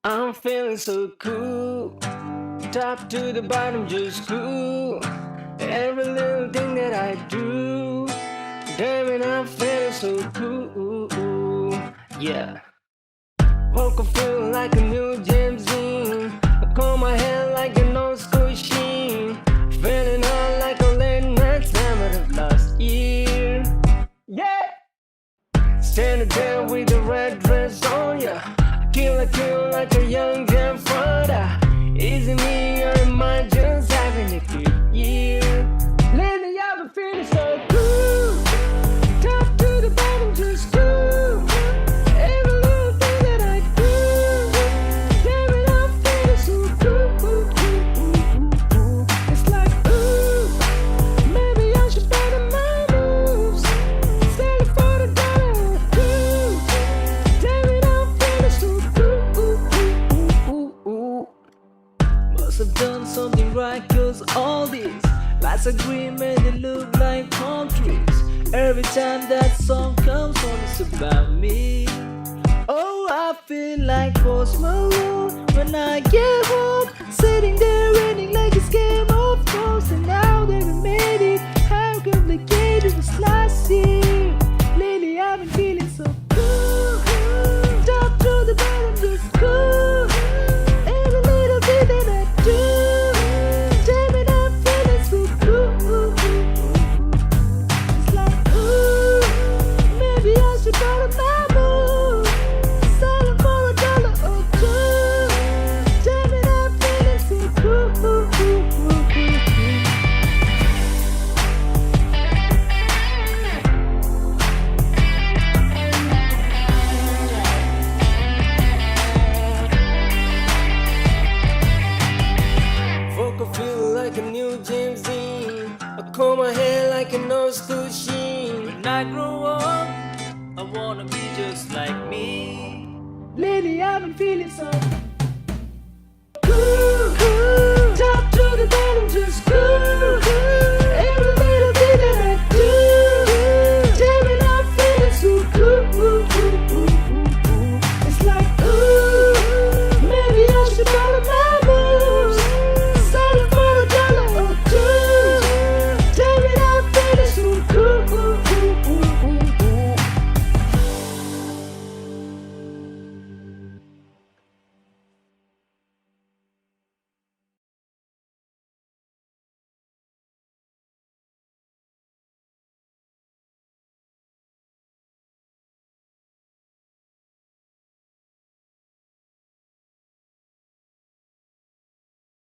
I'm feeling so cool, top to the bottom, just cool. Every little thing that I do, damn it, I'm feeling so cool. Yeah, woke up feeling like a new James Dean. I comb my hair like an old school sheen, feeling hot like a late night summer of last year. Yeah, standing there with the red dress on, yeah. Kill like a young grandfather. Is it me or am I just having a good year? Lately I've been feeling so cool, top to the bottom, just cool. Every little thing that I do, damn it, I'm feeling so cool. It's like, ooh, maybe I should better my moves. Sell it for the dollar or two. Damn it, I'm feeling so cool. Must have done something right, cause all these lights are green, made it look like palm trees. Every time that song comes on, it's about me. Oh, I feel like Post Malone when I get home, sitting there raining like it's Game of Thrones. And now that we made it, how complicated was last year. Lately I've been feeling so cool, top to the bottom, just cool. Every little bit that I do, damn it, I'm feeling so cool. It's like, ooh, maybe I should borrow my move, sell it for a dollar or two. Damn it, I'm feeling so cool. Woke up feeling like a new James Dean. I comb my hair like an old school sheen. When I grow up, I wanna be just like me. Lately I've been feeling so